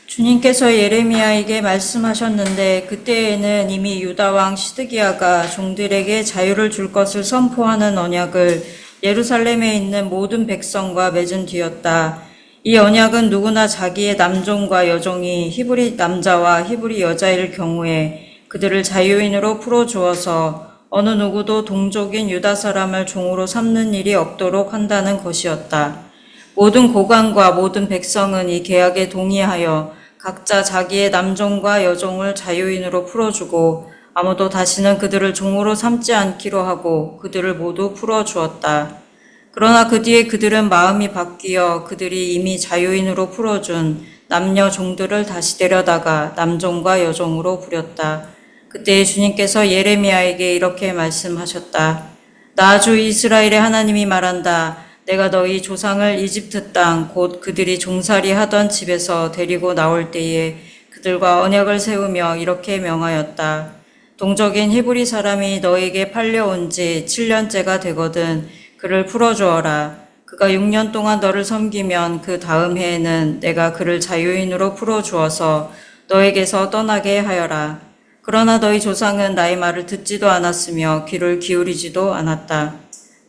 주님께서 예레미야에게 말씀하셨는데 그때에는 이미 유다 왕 시드기야가 종들에게 자유를 줄 것을 선포하는 언약을 예루살렘에 있는 모든 백성과 맺은 뒤였다. 이 언약은 누구나 자기의 남종과 여종이 히브리 남자와 히브리 여자일 경우에 그들을 자유인으로 풀어주어서 어느 누구도 동족인 유다 사람을 종으로 삼는 일이 없도록 한다는 것이었다. 모든 고관과 모든 백성은 이 계약에 동의하여 각자 자기의 남종과 여종을 자유인으로 풀어주고 아무도 다시는 그들을 종으로 삼지 않기로 하고 그들을 모두 풀어주었다. 그러나 그 뒤에 그들은 마음이 바뀌어 그들이 이미 자유인으로 풀어준 남녀 종들을 다시 데려다가 남종과 여종으로 부렸다. 그때 주님께서 예레미야에게 이렇게 말씀하셨다. 나 주 이스라엘의 하나님이 말한다. 내가 너희 조상을 이집트 땅 곧 그들이 종살이 하던 집에서 데리고 나올 때에 그들과 언약을 세우며 이렇게 명하였다. 동족인 히브리 사람이 너에게 팔려온 지 7년째가 되거든 그를 풀어주어라. 그가 6년 동안 너를 섬기면 그 다음 해에는 내가 그를 자유인으로 풀어주어서 너에게서 떠나게 하여라. 그러나 너희 조상은 나의 말을 듣지도 않았으며 귀를 기울이지도 않았다.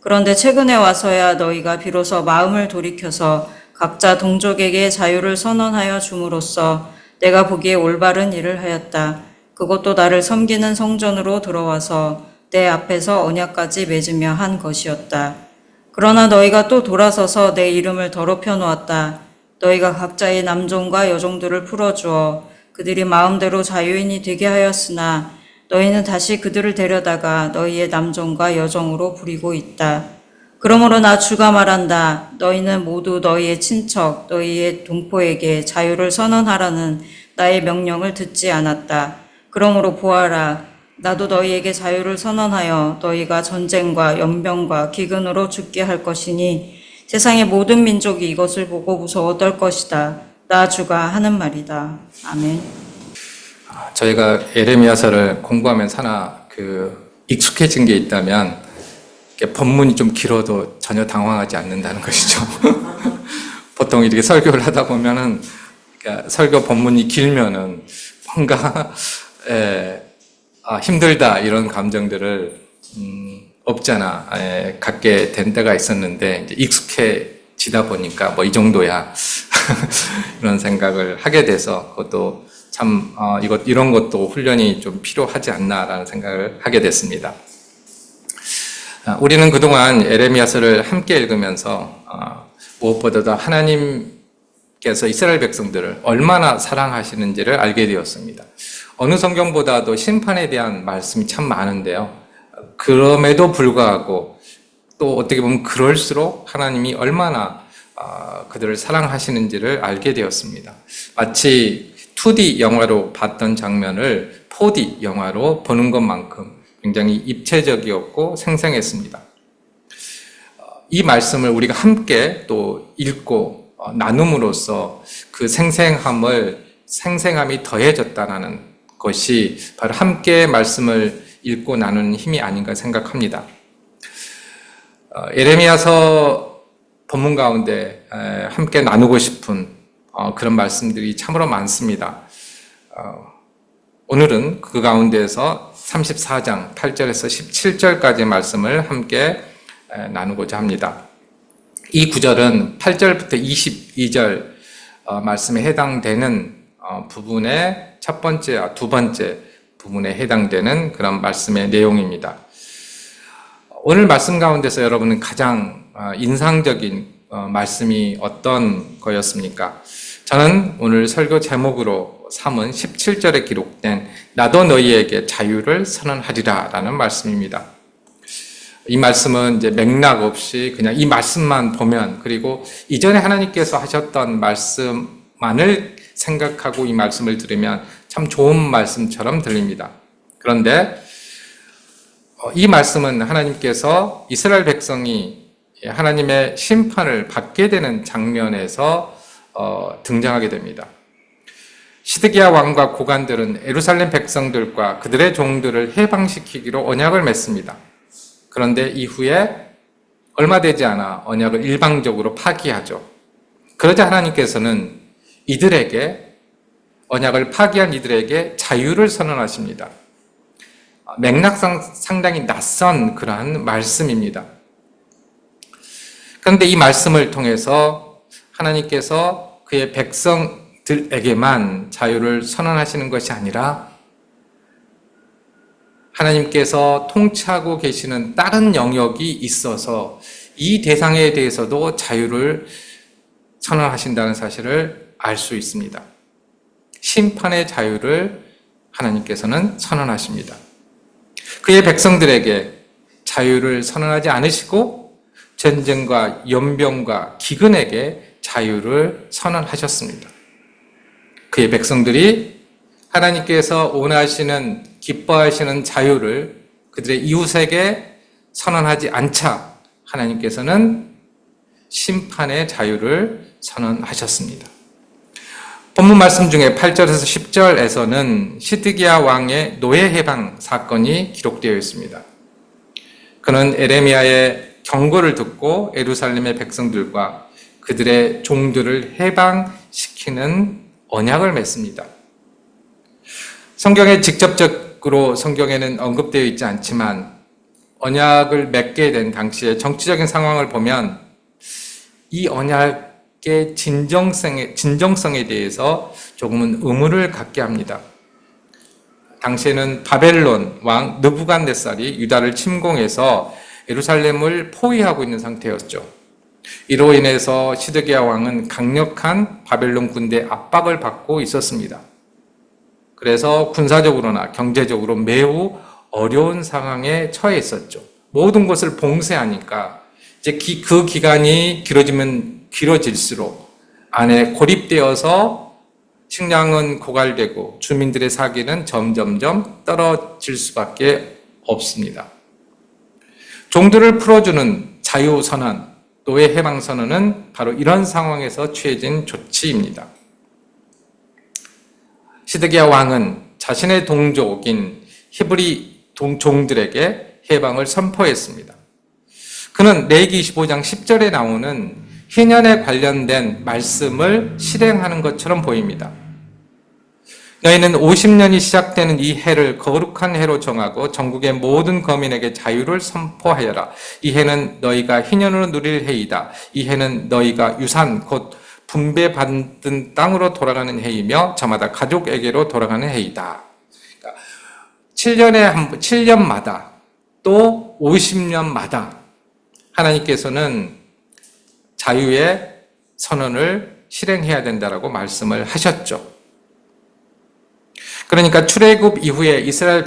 그런데 최근에 와서야 너희가 비로소 마음을 돌이켜서 각자 동족에게 자유를 선언하여 줌으로써 내가 보기에 올바른 일을 하였다. 그것도 나를 섬기는 성전으로 들어와서 내 앞에서 언약까지 맺으며 한 것이었다. 그러나 너희가 또 돌아서서 내 이름을 더럽혀 놓았다. 너희가 각자의 남종과 여종들을 풀어주어 그들이 마음대로 자유인이 되게 하였으나 너희는 다시 그들을 데려다가 너희의 남종과 여종으로 부리고 있다. 그러므로 나 주가 말한다. 너희는 모두 너희의 친척, 너희의 동포에게 자유를 선언하라는 나의 명령을 듣지 않았다. 그러므로 보아라. 나도 너희에게 자유를 선언하여 너희가 전쟁과 연병과 기근으로 죽게 할 것이니 세상의 모든 민족이 이것을 보고 무서워 떨 것이다. 나 주가 하는 말이다. 아멘. 저희가 예레미야서를 공부하면서 하나 익숙해진 게 있다면 본문이 좀 길어도 전혀 당황하지 않는다는 것이죠. 보통 이렇게 설교를 하다 보면은 설교 본문이 길면은 뭔가 힘들다 이런 감정들을 없잖아 갖게 된 때가 있었는데 이제 익숙해지다 보니까 뭐 이 정도야 이런 생각을 하게 돼서 그것도 참 이런 것도 훈련이 좀 필요하지 않나라는 생각을 하게 됐습니다. 우리는 그동안 예레미야서를 함께 읽으면서 무엇보다도 하나님께서 이스라엘 백성들을 얼마나 사랑하시는지를 알게 되었습니다. 어느 성경보다도 심판에 대한 말씀이 참 많은데요. 그럼에도 불구하고 또 어떻게 보면 그럴수록 하나님이 얼마나 그들을 사랑하시는지를 알게 되었습니다. 마치 2D 영화로 봤던 장면을 4D 영화로 보는 것만큼 굉장히 입체적이었고 생생했습니다. 이 말씀을 우리가 함께 또 읽고 나눔으로써 그 생생함이 더해졌다는 것이 바로 함께 말씀을 읽고 나누는 힘이 아닌가 생각합니다. 예레미야서 본문 가운데 함께 나누고 싶은 그런 말씀들이 참으로 많습니다. 오늘은 그 가운데에서 34장 8절에서 17절까지 말씀을 함께 나누고자 합니다. 이 구절은 8절부터 22절 말씀에 해당되는 부분의 두 번째 부분에 해당되는 그런 말씀의 내용입니다. 오늘 말씀 가운데서 여러분은 가장 인상적인 말씀이 어떤 거였습니까? 저는 오늘 설교 제목으로 삼은 17절에 기록된 나도 너희에게 자유를 선언하리라 라는 말씀입니다. 이 말씀은 이제 맥락 없이 그냥 이 말씀만 보면 그리고 이전에 하나님께서 하셨던 말씀만을 생각하고 이 말씀을 들으면 참 좋은 말씀처럼 들립니다. 그런데 이 말씀은 하나님께서 이스라엘 백성이 하나님의 심판을 받게 되는 장면에서 등장하게 됩니다. 시드기야 왕과 고관들은 예루살렘 백성들과 그들의 종들을 해방시키기로 언약을 맺습니다. 그런데 이후에 얼마 되지 않아 언약을 일방적으로 파기하죠. 그러자 하나님께서는 이들에게 언약을 파기한 이들에게 자유를 선언하십니다. 맥락상 상당히 낯선 그러한 말씀입니다. 그런데 이 말씀을 통해서 하나님께서 그의 백성들에게만 자유를 선언하시는 것이 아니라 하나님께서 통치하고 계시는 다른 영역이 있어서 이 대상에 대해서도 자유를 선언하신다는 사실을 알 수 있습니다. 심판의 자유를 하나님께서는 선언하십니다. 그의 백성들에게 자유를 선언하지 않으시고 전쟁과 연병과 기근에게 자유를 선언하셨습니다. 그의 백성들이 하나님께서 원하시는 기뻐하시는 자유를 그들의 이웃에게 선언하지 않자 하나님께서는 심판의 자유를 선언하셨습니다. 본문 말씀 중에 8절에서 10절에서는 시드기야 왕의 노예 해방 사건이 기록되어 있습니다. 그는 에레미야의 경고를 듣고 예루살렘의 백성들과 그들의 종들을 해방시키는 언약을 맺습니다. 성경에 직접적으로 성경에는 언급되어 있지 않지만 언약을 맺게 된 당시의 정치적인 상황을 보면 이 언약의 진정성에 대해서 조금은 의문을 갖게 합니다. 당시에는 바벨론 왕 느부갓네살이 유다를 침공해서 예루살렘을 포위하고 있는 상태였죠. 이로 인해서 시드기야 왕은 강력한 바벨론 군대 압박을 받고 있었습니다. 그래서 군사적으로나 경제적으로 매우 어려운 상황에 처해 있었죠. 모든 것을 봉쇄하니까 이제 그 기간이 길어지면 길어질수록 안에 고립되어서 식량은 고갈되고 주민들의 사기는 점점점 떨어질 수밖에 없습니다. 종들을 풀어주는 자유선언, 노예 해방선언은 바로 이런 상황에서 취해진 조치입니다. 시드기야 왕은 자신의 동족인 히브리 종들에게 해방을 선포했습니다. 그는 레위기 25장 10절에 나오는 희년에 관련된 말씀을 실행하는 것처럼 보입니다. 너희는 50년이 시작되는 이 해를 거룩한 해로 정하고 전국의 모든 거민에게 자유를 선포하여라. 이 해는 너희가 희년으로 누릴 해이다. 이 해는 너희가 유산 곧 분배받은 땅으로 돌아가는 해이며 저마다 가족에게로 돌아가는 해이다. 그러니까 7년마다 또 50년마다 하나님께서는 자유의 선언을 실행해야 된다라고 말씀을 하셨죠. 그러니까 출애굽 이후에 이스라엘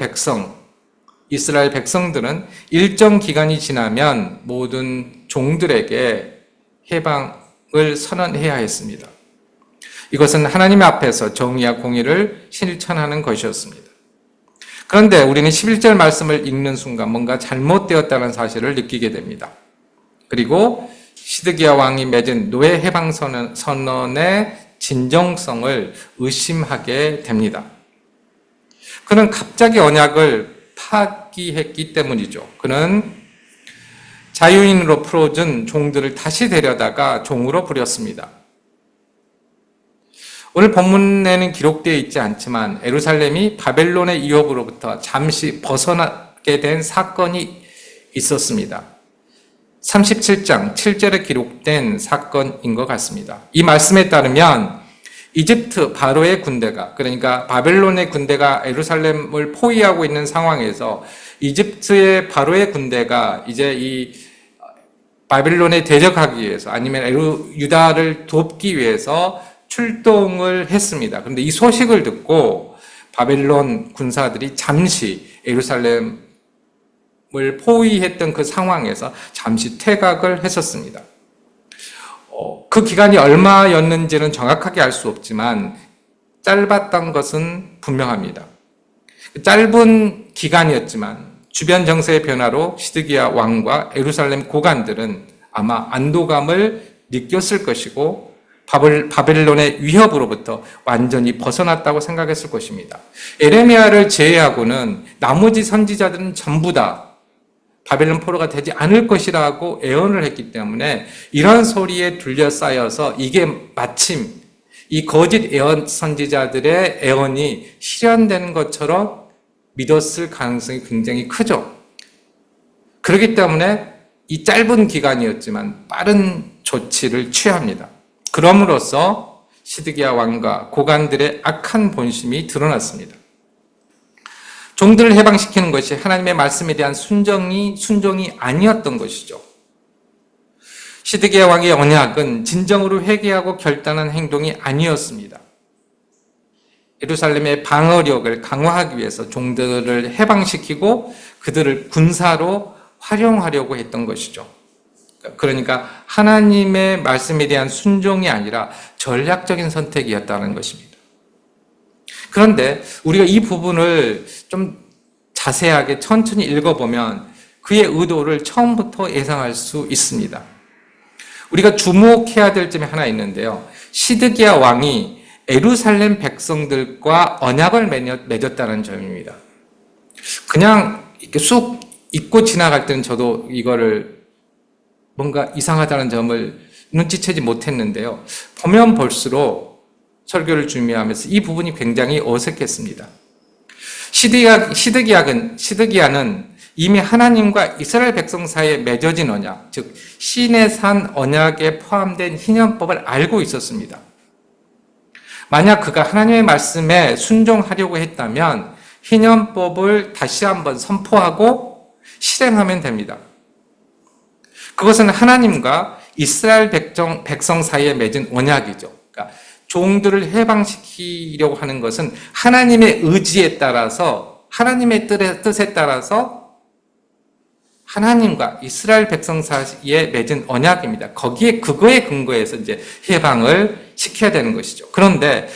백성들은 일정 기간이 지나면 모든 종들에게 해방을 선언해야 했습니다. 이것은 하나님 앞에서 정의와 공의를 실천하는 것이었습니다. 그런데 우리는 11절 말씀을 읽는 순간 뭔가 잘못되었다는 사실을 느끼게 됩니다. 그리고 시드기야 왕이 맺은 노예 해방 선언의 진정성을 의심하게 됩니다. 그는 갑자기 언약을 파기했기 때문이죠. 그는 자유인으로 풀어준 종들을 다시 데려다가 종으로 부렸습니다. 오늘 본문에는 기록되어 있지 않지만 예루살렘이 바벨론의 위협으로부터 잠시 벗어나게 된 사건이 있었습니다. 37장 7절에 기록된 사건인 것 같습니다. 이 말씀에 따르면 이집트 바로의 군대가, 그러니까 바벨론의 군대가 예루살렘을 포위하고 있는 상황에서 이집트의 바로의 군대가 이제 이 바벨론에 대적하기 위해서 아니면 유다를 돕기 위해서 출동을 했습니다. 그런데 이 소식을 듣고 바벨론 군사들이 잠시 예루살렘을 포위했던 그 상황에서 잠시 퇴각을 했었습니다. 그 기간이 얼마였는지는 정확하게 알 수 없지만 짧았던 것은 분명합니다. 짧은 기간이었지만 주변 정세의 변화로 시드기야 왕과 예루살렘 고관들은 아마 안도감을 느꼈을 것이고 바벨론의 위협으로부터 완전히 벗어났다고 생각했을 것입니다. 에레미야를 제외하고는 나머지 선지자들은 전부 다 바벨론 포로가 되지 않을 것이라고 예언을 했기 때문에 이런 소리에 둘러싸여서 이게 마침 이 거짓 예언 선지자들의 예언이 실현되는 것처럼 믿었을 가능성이 굉장히 크죠. 그렇기 때문에 이 짧은 기간이었지만 빠른 조치를 취합니다. 그럼으로써 시드기야 왕과 고관들의 악한 본심이 드러났습니다. 종들을 해방시키는 것이 하나님의 말씀에 대한 순종이 아니었던 것이죠. 시드기야 왕의 언약은 진정으로 회개하고 결단한 행동이 아니었습니다. 예루살렘의 방어력을 강화하기 위해서 종들을 해방시키고 그들을 군사로 활용하려고 했던 것이죠. 그러니까 하나님의 말씀에 대한 순종이 아니라 전략적인 선택이었다는 것입니다. 그런데 우리가 이 부분을 좀 자세하게 천천히 읽어보면 그의 의도를 처음부터 예상할 수 있습니다. 우리가 주목해야 될 점이 하나 있는데요. 시드기야 왕이 예루살렘 백성들과 언약을 맺었다는 점입니다. 그냥 이렇게 쑥 잊고 지나갈 때는 저도 이거를 뭔가 이상하다는 점을 눈치채지 못했는데요. 보면 볼수록 설교를 준비하면서 이 부분이 굉장히 어색했습니다. 시드기야는 이미 하나님과 이스라엘 백성 사이에 맺어진 언약, 즉 시내 산 언약에 포함된 희년법을 알고 있었습니다. 만약 그가 하나님의 말씀에 순종하려고 했다면 희년법을 다시 한번 선포하고 실행하면 됩니다. 그것은 하나님과 이스라엘 백성 사이에 맺은 언약이죠. 그러니까 종들을 해방시키려고 하는 것은 하나님의 의지에 따라서, 하나님의 뜻에 따라서 하나님과 이스라엘 백성 사이에 맺은 언약입니다. 그거에 근거해서 이제 해방을 시켜야 되는 것이죠. 그런데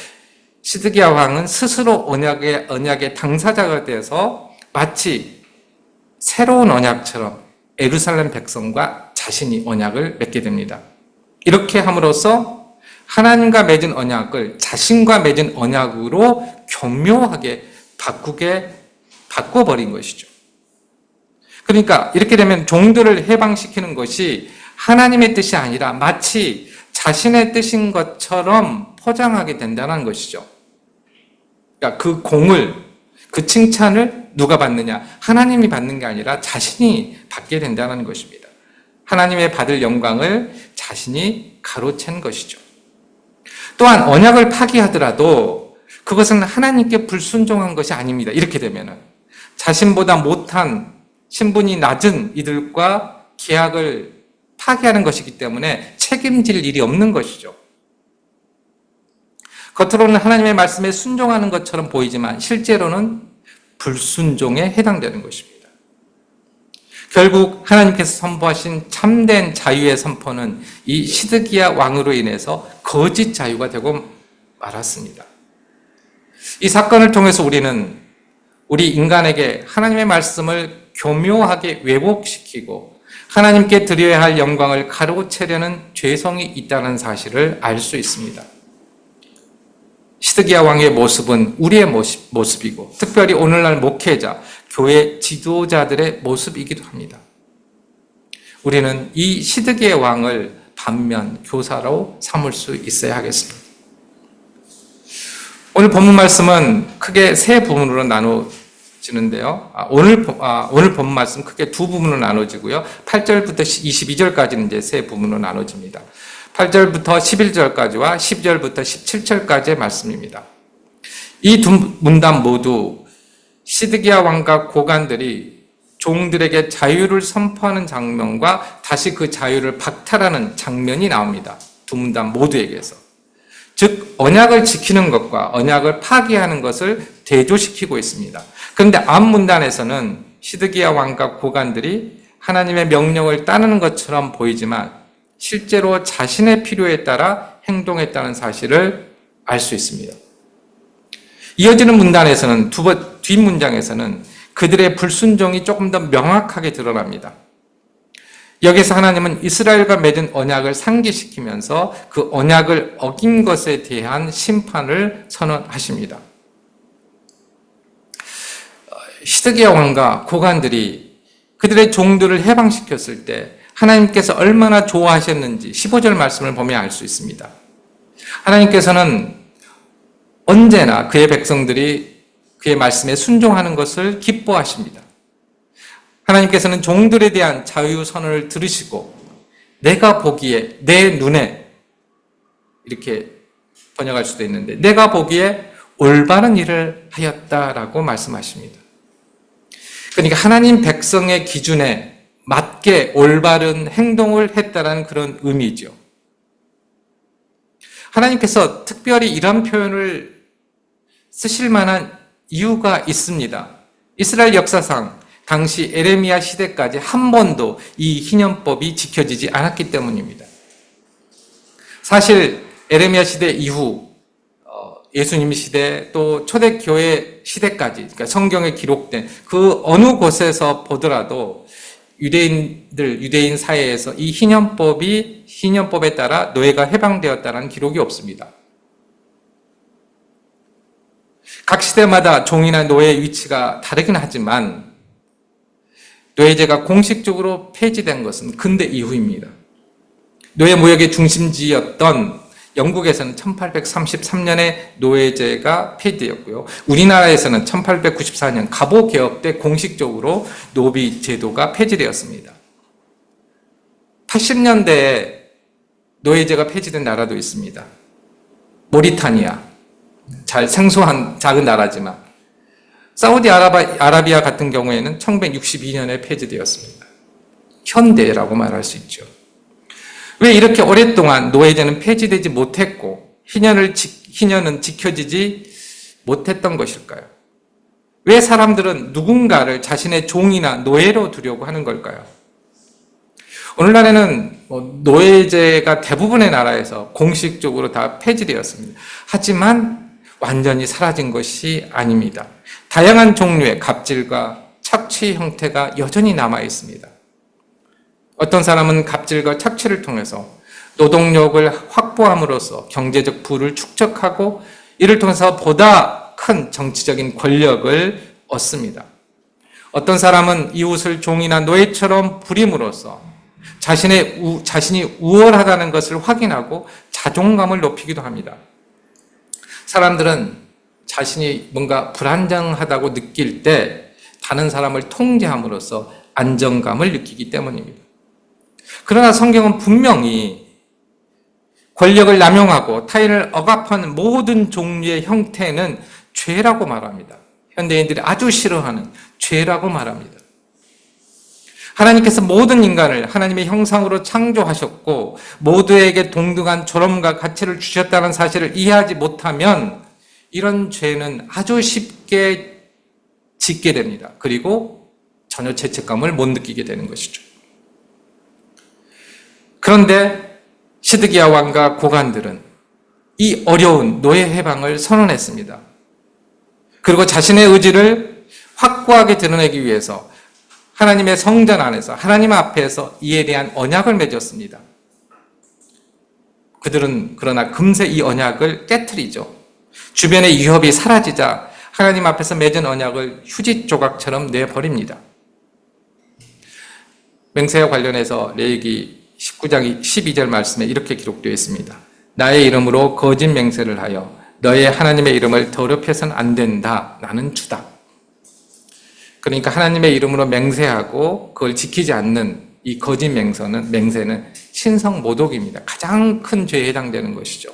시드기야 왕은 스스로 언약의 당사자가 돼서 마치 새로운 언약처럼 예루살렘 백성과 자신이 언약을 맺게 됩니다. 이렇게 함으로써 하나님과 맺은 언약을 자신과 맺은 언약으로 교묘하게 바꿔버린 것이죠. 그러니까 이렇게 되면 종들을 해방시키는 것이 하나님의 뜻이 아니라 마치 자신의 뜻인 것처럼 포장하게 된다는 것이죠. 그러니까 그 칭찬을 누가 받느냐? 하나님이 받는 게 아니라 자신이 받게 된다는 것입니다. 하나님의 받을 영광을 자신이 가로챈 것이죠. 또한 언약을 파기하더라도 그것은 하나님께 불순종한 것이 아닙니다. 이렇게 되면은 자신보다 못한 신분이 낮은 이들과 계약을 파기하는 것이기 때문에 책임질 일이 없는 것이죠. 겉으로는 하나님의 말씀에 순종하는 것처럼 보이지만 실제로는 불순종에 해당되는 것입니다. 결국 하나님께서 선포하신 참된 자유의 선포는 이 시드기야 왕으로 인해서 거짓 자유가 되고 말았습니다. 이 사건을 통해서 우리 인간에게 하나님의 말씀을 교묘하게 왜곡시키고 하나님께 드려야 할 영광을 가로채려는 죄성이 있다는 사실을 알 수 있습니다. 시드기야 왕의 모습은 우리의 모습이고 특별히 오늘날 목회자, 교회 지도자들의 모습이기도 합니다. 우리는 이 시드기야 왕을 반면 교사로 삼을 수 있어야 하겠습니다. 오늘 본문 말씀은 크게 세 부분으로 나눠지는데요. 오늘 본문 말씀 크게 두 부분으로 나눠지고요. 8절부터 22절까지는 이제 세 부분으로 나눠집니다. 8절부터 11절까지와 10절부터 17절까지의 말씀입니다. 이 두 문단 모두 시드기야 왕과 고관들이 종들에게 자유를 선포하는 장면과 다시 그 자유를 박탈하는 장면이 나옵니다. 두 문단 모두에게서. 즉 언약을 지키는 것과 언약을 파기하는 것을 대조시키고 있습니다. 그런데 앞 문단에서는 시드기야 왕과 고관들이 하나님의 명령을 따르는 것처럼 보이지만 실제로 자신의 필요에 따라 행동했다는 사실을 알 수 있습니다. 이어지는 문단에서는 뒷문장에서는 그들의 불순종이 조금 더 명확하게 드러납니다. 여기서 하나님은 이스라엘과 맺은 언약을 상기시키면서 그 언약을 어긴 것에 대한 심판을 선언하십니다. 시드기야 왕과 고관들이 그들의 종들을 해방시켰을 때 하나님께서 얼마나 좋아하셨는지 15절 말씀을 보면 알 수 있습니다. 하나님께서는 언제나 그의 백성들이 그의 말씀에 순종하는 것을 기뻐하십니다. 하나님께서는 종들에 대한 자유 선언을 들으시고 내가 보기에 내 눈에 이렇게 번역할 수도 있는데 내가 보기에 올바른 일을 하였다라고 말씀하십니다. 그러니까 하나님 백성의 기준에 맞게 올바른 행동을 했다라는 그런 의미죠. 하나님께서 특별히 이런 표현을 쓰실 만한 이유가 있습니다. 이스라엘 역사상 당시 에레미야 시대까지 한 번도 이 희년법이 지켜지지 않았기 때문입니다. 사실 에레미야 시대 이후 예수님 시대 또 초대교회 시대까지 그러니까 성경에 기록된 그 어느 곳에서 보더라도 유대인 사회에서 이 희년법에 따라 노예가 해방되었다는 기록이 없습니다. 각 시대마다 종이나 노예의 위치가 다르긴 하지만 노예제가 공식적으로 폐지된 것은 근대 이후입니다. 노예 무역의 중심지였던 영국에서는 1833년에 노예제가 폐지되었고요. 우리나라에서는 1894년 갑오개혁 때 공식적으로 노비 제도가 폐지되었습니다. 80년대에 노예제가 폐지된 나라도 있습니다. 모리타니아, 잘 생소한 작은 나라지만 사우디아라비아 같은 경우에는 1962년에 폐지되었습니다. 현대라고 말할 수 있죠. 왜 이렇게 오랫동안 노예제는 폐지되지 못했고 희년은 지켜지지 못했던 것일까요? 왜 사람들은 누군가를 자신의 종이나 노예로 두려고 하는 걸까요? 오늘날에는 노예제가 대부분의 나라에서 공식적으로 다 폐지되었습니다. 하지만 완전히 사라진 것이 아닙니다. 다양한 종류의 갑질과 착취 형태가 여전히 남아 있습니다. 어떤 사람은 갑질과 착취를 통해서 노동력을 확보함으로써 경제적 부를 축적하고 이를 통해서 보다 큰 정치적인 권력을 얻습니다. 어떤 사람은 이웃을 종이나 노예처럼 부림으로써 자신이 우월하다는 것을 확인하고 자존감을 높이기도 합니다. 사람들은 자신이 뭔가 불안정하다고 느낄 때 다른 사람을 통제함으로써 안정감을 느끼기 때문입니다. 그러나 성경은 분명히 권력을 남용하고 타인을 억압하는 모든 종류의 형태는 죄라고 말합니다. 현대인들이 아주 싫어하는 죄라고 말합니다. 하나님께서 모든 인간을 하나님의 형상으로 창조하셨고 모두에게 동등한 존엄과 가치를 주셨다는 사실을 이해하지 못하면 이런 죄는 아주 쉽게 짓게 됩니다. 그리고 전혀 죄책감을 못 느끼게 되는 것이죠. 그런데 시드기야 왕과 고관들은 이 어려운 노예 해방을 선언했습니다. 그리고 자신의 의지를 확고하게 드러내기 위해서 하나님의 성전 안에서 하나님 앞에서 이에 대한 언약을 맺었습니다. 그들은 그러나 금세 이 언약을 깨트리죠. 주변의 위협이 사라지자 하나님 앞에서 맺은 언약을 휴지 조각처럼 내버립니다. 맹세와 관련해서 레위기 19장 12절 말씀에 이렇게 기록되어 있습니다. 나의 이름으로 거짓 맹세를 하여 너의 하나님의 이름을 더럽혀서는 안 된다. 나는 주다. 그러니까 하나님의 이름으로 맹세하고 그걸 지키지 않는 이 거짓 맹세는 신성 모독입니다. 가장 큰 죄에 해당되는 것이죠.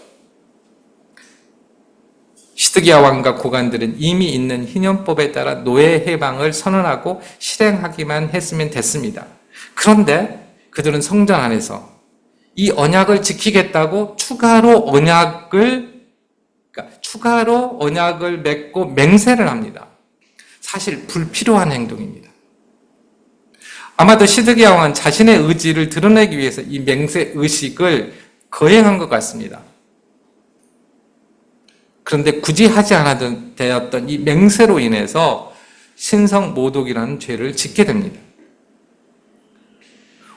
시드기야 왕과 고관들은 이미 있는 희년법에 따라 노예 해방을 선언하고 실행하기만 했으면 됐습니다. 그런데 그들은 성전 안에서 이 언약을 지키겠다고 추가로 언약을 맺고 맹세를 합니다. 사실 불필요한 행동입니다. 아마도 시드기야 왕은 자신의 의지를 드러내기 위해서 이 맹세 의식을 거행한 것 같습니다. 그런데 굳이 하지 않아도 되었던 이 맹세로 인해서 신성 모독이라는 죄를 짓게 됩니다.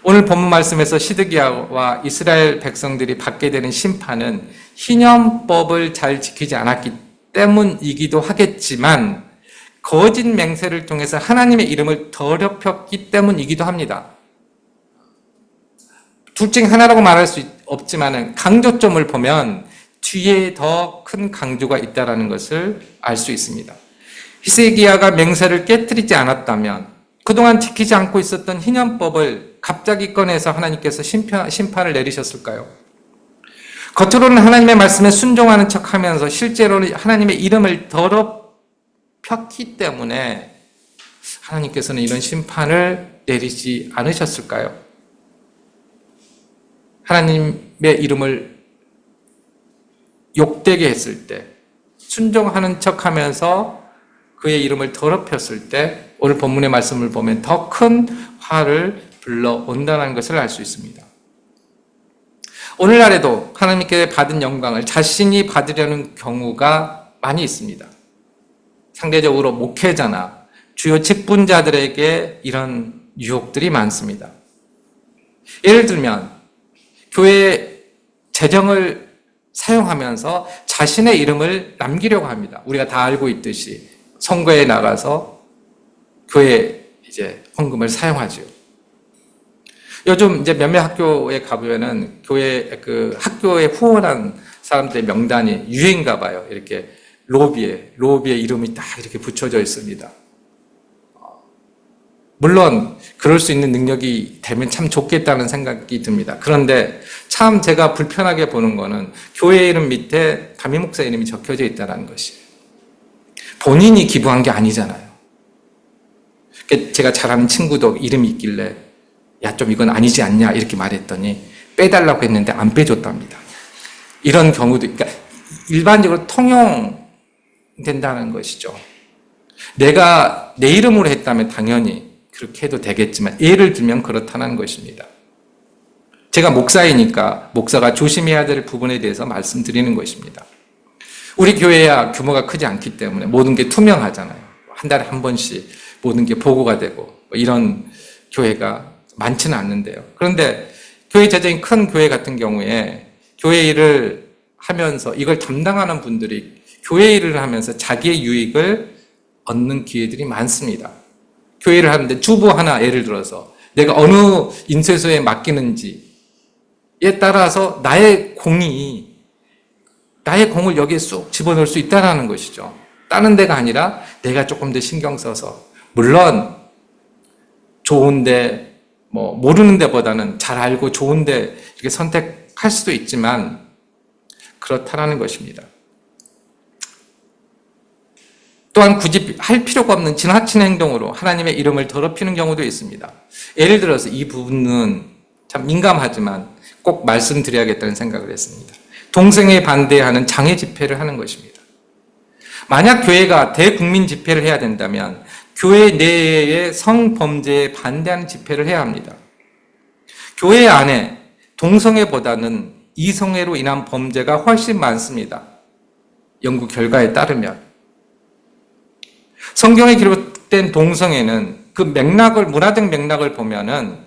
오늘 본문 말씀에서 시드기야와 이스라엘 백성들이 받게 되는 심판은 희년법을 잘 지키지 않았기 때문이기도 하겠지만 거짓 맹세를 통해서 하나님의 이름을 더럽혔기 때문이기도 합니다. 둘 중 하나라고 말할 수 없지만 강조점을 보면 뒤에 더 큰 강조가 있다는 것을 알 수 있습니다. 히스기야가 맹세를 깨뜨리지 않았다면 그동안 지키지 않고 있었던 희년법을 갑자기 꺼내서 하나님께서 심판을 내리셨을까요? 겉으로는 하나님의 말씀에 순종하는 척하면서 실제로는 하나님의 이름을 더럽혔기 때문에 하나님께서는 이런 심판을 내리지 않으셨을까요? 하나님의 이름을 욕되게 했을 때, 순종하는 척하면서 그의 이름을 더럽혔을 때 오늘 본문의 말씀을 보면 더 큰 화를 불러온다는 것을 알 수 있습니다. 오늘날에도 하나님께 받은 영광을 자신이 받으려는 경우가 많이 있습니다. 상대적으로 목회자나 주요 직분자들에게 이런 유혹들이 많습니다. 예를 들면 교회 재정을 사용하면서 자신의 이름을 남기려고 합니다. 우리가 다 알고 있듯이 선거에 나가서 교회 이제 헌금을 사용하죠. 요즘 이제 몇몇 학교에 가보면은 교회 학교에 후원한 사람들의 명단이 유행인가 봐요. 이렇게 로비에 이름이 딱 이렇게 붙여져 있습니다. 물론 그럴 수 있는 능력이 되면 참 좋겠다는 생각이 듭니다. 그런데 참 제가 불편하게 보는 거는 교회 이름 밑에 담임 목사 이름이 적혀져 있다는 것이에요. 본인이 기부한 게 아니잖아요. 제가 잘 아는 친구도 이름이 있길래 야, 좀 이건 아니지 않냐 이렇게 말했더니 빼달라고 했는데 안 빼줬답니다. 이런 경우도 그러니까 일반적으로 통용된다는 것이죠. 내가 내 이름으로 했다면 당연히 그렇게 해도 되겠지만 예를 들면 그렇다는 것입니다. 제가 목사이니까 목사가 조심해야 될 부분에 대해서 말씀드리는 것입니다. 우리 교회야 규모가 크지 않기 때문에 모든 게 투명하잖아요. 한 달에 한 번씩 모든 게 보고가 되고 이런 교회가 많지는 않는데요. 그런데 교회 재정이 큰 교회 같은 경우에 교회 일을 하면서 이걸 담당하는 분들이 교회 일을 하면서 자기의 유익을 얻는 기회들이 많습니다. 교회 일을 하는데 주부 하나 예를 들어서 내가 어느 인쇄소에 맡기는지에 따라서 나의 공을 여기에 쏙 집어넣을 수 있다는 것이죠. 다른 데가 아니라 내가 조금 더 신경 써서 물론 좋은데 모르는 데보다는 잘 알고 좋은데 이렇게 선택할 수도 있지만 그렇다라는 것입니다. 또한 굳이 할 필요가 없는 지나친 행동으로 하나님의 이름을 더럽히는 경우도 있습니다. 예를 들어서 이 부분은 참 민감하지만 꼭 말씀드려야겠다는 생각을 했습니다. 동성애에 반대하는 장애 집회를 하는 것입니다. 만약 교회가 대국민 집회를 해야 된다면 교회 내의 성범죄에 반대하는 집회를 해야 합니다. 교회 안에 동성애보다는 이성애로 인한 범죄가 훨씬 많습니다. 연구 결과에 따르면. 성경에 기록된 동성애는 그 문화적 맥락을 보면은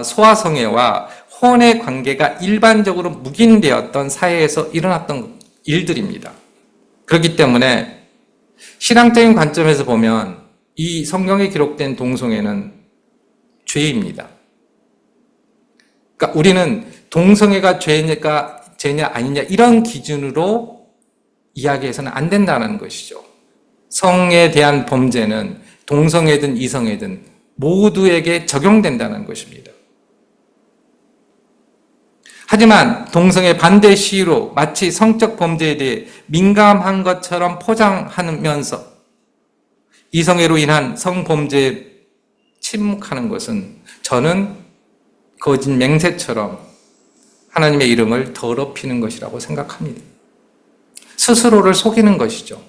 소아성애와 혼의 관계가 일반적으로 묵인되었던 사회에서 일어났던 일들입니다. 그렇기 때문에 신앙적인 관점에서 보면 이 성경에 기록된 동성애는 죄입니다. 그러니까 우리는 동성애가 죄냐 아니냐 이런 기준으로 이야기해서는 안 된다는 것이죠. 성에 대한 범죄는 동성애든 이성애든 모두에게 적용된다는 것입니다. 하지만 동성애 반대 시위로 마치 성적 범죄에 대해 민감한 것처럼 포장하면서 이성애로 인한 성범죄에 침묵하는 것은 저는 거짓 맹세처럼 하나님의 이름을 더럽히는 것이라고 생각합니다. 스스로를 속이는 것이죠.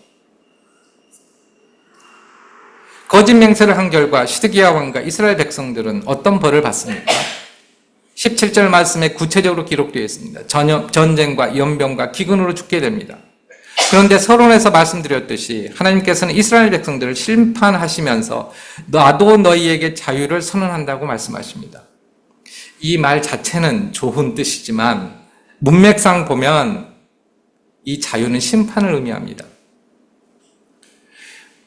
거짓 맹세를 한 결과 시드기야 왕과 이스라엘 백성들은 어떤 벌을 받습니까? 17절 말씀에 구체적으로 기록되어 있습니다. 전쟁과 연병과 기근으로 죽게 됩니다. 그런데 서론에서 말씀드렸듯이 하나님께서는 이스라엘 백성들을 심판하시면서 나도 너희에게 자유를 선언한다고 말씀하십니다. 이 말 자체는 좋은 뜻이지만 문맥상 보면 이 자유는 심판을 의미합니다.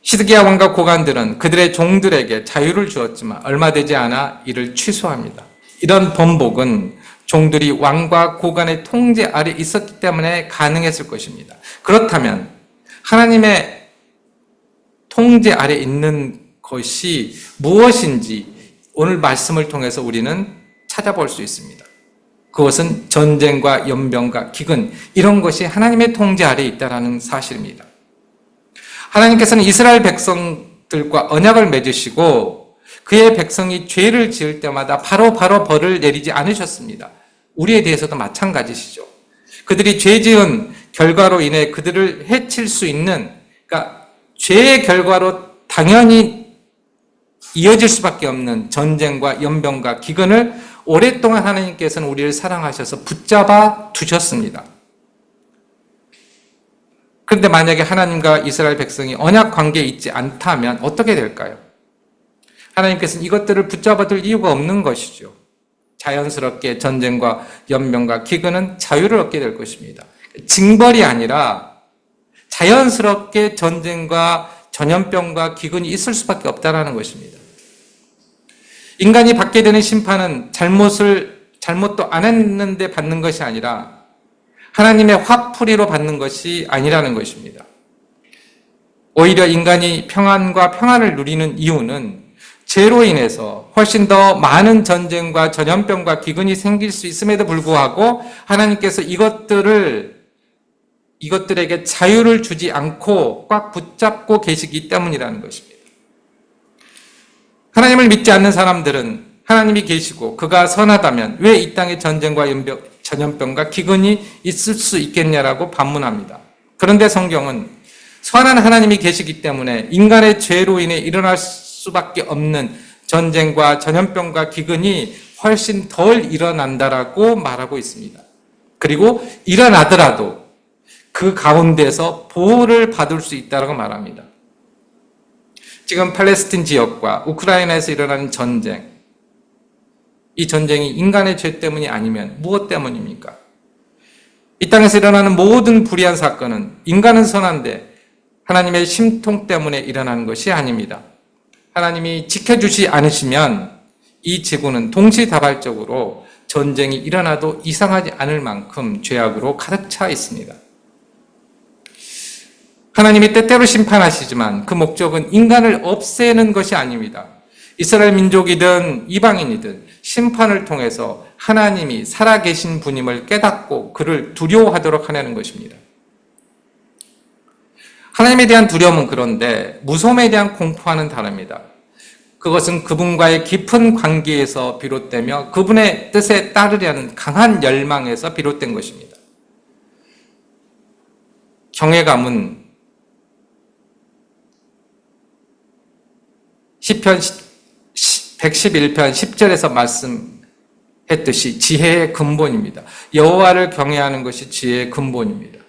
시드기야 왕과 고관들은 그들의 종들에게 자유를 주었지만 얼마 되지 않아 이를 취소합니다. 이런 번복은 종들이 왕과 고관의 통제 아래 있었기 때문에 가능했을 것입니다. 그렇다면 하나님의 통제 아래 있는 것이 무엇인지 오늘 말씀을 통해서 우리는 찾아볼 수 있습니다. 그것은 전쟁과 연병과 기근, 이런 것이 하나님의 통제 아래 있다는 사실입니다. 하나님께서는 이스라엘 백성들과 언약을 맺으시고 그의 백성이 죄를 지을 때마다 바로 벌을 내리지 않으셨습니다. 우리에 대해서도 마찬가지시죠. 그들이 죄 지은 결과로 인해 그들을 해칠 수 있는, 그러니까 죄의 결과로 당연히 이어질 수밖에 없는 전쟁과 연병과 기근을 오랫동안 하나님께서는 우리를 사랑하셔서 붙잡아 두셨습니다. 그런데 만약에 하나님과 이스라엘 백성이 언약 관계에 있지 않다면 어떻게 될까요? 하나님께서는 이것들을 붙잡아 둘 이유가 없는 것이죠. 자연스럽게 전쟁과 연병과 기근은 자유를 얻게 될 것입니다. 징벌이 아니라 자연스럽게 전쟁과 전염병과 기근이 있을 수밖에 없다는 것입니다. 인간이 받게 되는 심판은 잘못도 안 했는데 받는 것이 아니라 하나님의 화풀이로 받는 것이 아니라는 것입니다. 오히려 인간이 평안을 누리는 이유는 죄로 인해서 훨씬 더 많은 전쟁과 전염병과 기근이 생길 수 있음에도 불구하고 하나님께서 이것들에게 자유를 주지 않고 꽉 붙잡고 계시기 때문이라는 것입니다. 하나님을 믿지 않는 사람들은 하나님이 계시고 그가 선하다면 왜 이 땅에 전쟁과 전염병과 기근이 있을 수 있겠냐라고 반문합니다. 그런데 성경은 선한 하나님이 계시기 때문에 인간의 죄로 인해 일어날 수밖에 없는 전쟁과 전염병과 기근이 훨씬 덜 일어난다라고 말하고 있습니다. 그리고 일어나더라도 그 가운데서 보호를 받을 수 있다고 말합니다. 지금 팔레스틴 지역과 우크라이나에서 일어나는 전쟁, 이 전쟁이 인간의 죄 때문이 아니면 무엇 때문입니까? 이 땅에서 일어나는 모든 불의한 사건은 인간은 선한데 하나님의 심통 때문에 일어나는 것이 아닙니다. 하나님이 지켜주지 않으시면 이 지구는 동시다발적으로 전쟁이 일어나도 이상하지 않을 만큼 죄악으로 가득 차 있습니다. 하나님이 때때로 심판하시지만 그 목적은 인간을 없애는 것이 아닙니다. 이스라엘 민족이든 이방인이든 심판을 통해서 하나님이 살아계신 분임을 깨닫고 그를 두려워하도록 하려는 것입니다. 하나님에 대한 두려움은 그런데 무서움에 대한 공포와는 다릅니다. 그것은 그분과의 깊은 관계에서 비롯되며 그분의 뜻에 따르려는 강한 열망에서 비롯된 것입니다. 경외감은 시편 111편 10절에서 말씀했듯이 지혜의 근본입니다. 여호와를 경외하는 것이 지혜의 근본입니다.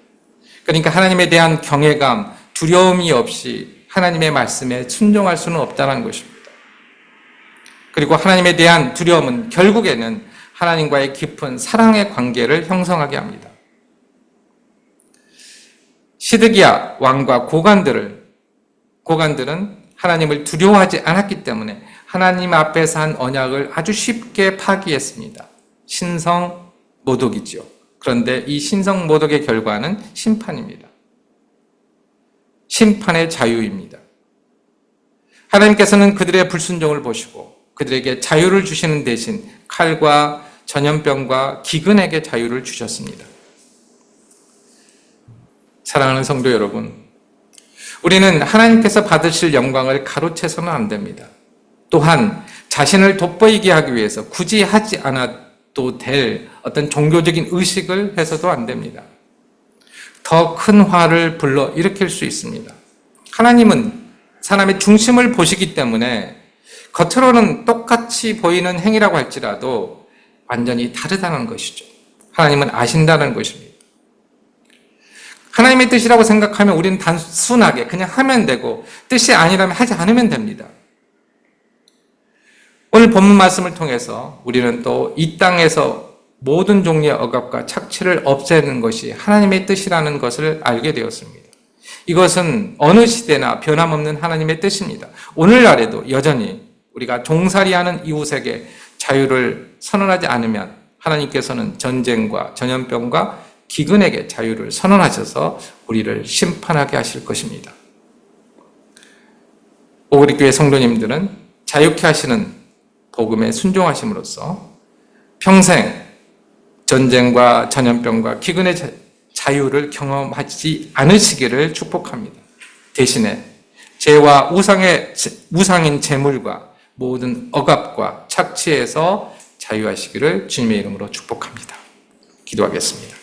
그러니까 하나님에 대한 경외감, 두려움이 없이 하나님의 말씀에 순종할 수는 없다는 것입니다. 그리고 하나님에 대한 두려움은 결국에는 하나님과의 깊은 사랑의 관계를 형성하게 합니다. 시드기야 왕과 고관들은 하나님을 두려워하지 않았기 때문에 하나님 앞에서 한 언약을 아주 쉽게 파기했습니다. 신성모독이죠. 그런데 이 신성모독의 결과는 심판입니다. 심판의 자유입니다. 하나님께서는 그들의 불순종을 보시고 그들에게 자유를 주시는 대신 칼과 전염병과 기근에게 자유를 주셨습니다. 사랑하는 성도 여러분, 우리는 하나님께서 받으실 영광을 가로채서는 안 됩니다. 또한 자신을 돋보이게 하기 위해서 굳이 하지 않아도 될 어떤 종교적인 의식을 해서도 안 됩니다. 더 큰 화를 불러 일으킬 수 있습니다. 하나님은 사람의 중심을 보시기 때문에 겉으로는 똑같이 보이는 행위라고 할지라도 완전히 다르다는 것이죠. 하나님은 아신다는 것입니다. 하나님의 뜻이라고 생각하면 우리는 단순하게 그냥 하면 되고 뜻이 아니라면 하지 않으면 됩니다. 오늘 본문 말씀을 통해서 우리는 또 이 땅에서 모든 종류의 억압과 착취를 없애는 것이 하나님의 뜻이라는 것을 알게 되었습니다. 이것은 어느 시대나 변함없는 하나님의 뜻입니다. 오늘날에도 여전히 우리가 종살이하는 이웃에게 자유를 선언하지 않으면 하나님께서는 전쟁과 전염병과 기근에게 자유를 선언하셔서 우리를 심판하게 하실 것입니다. 오그리 교회 성도님들은 자유케 하시는 복음에 순종하심으로써 평생 전쟁과 전염병과 기근의 자유를 경험하지 않으시기를 축복합니다. 대신에 죄와 우상인 재물과 모든 억압과 착취에서 자유하시기를 주님의 이름으로 축복합니다. 기도하겠습니다.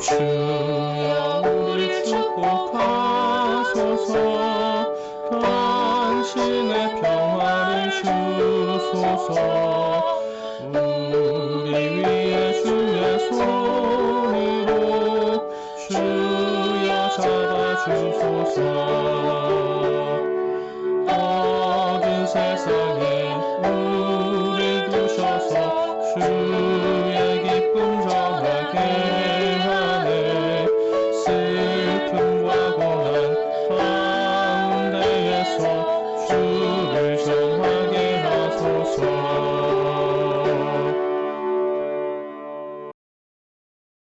주여 우리 축복하소서. 당신의 평화를 주소서. 우리 위에 주의 손으로 주여 잡아주소서. 어두운 세상에 우리 두셔서 주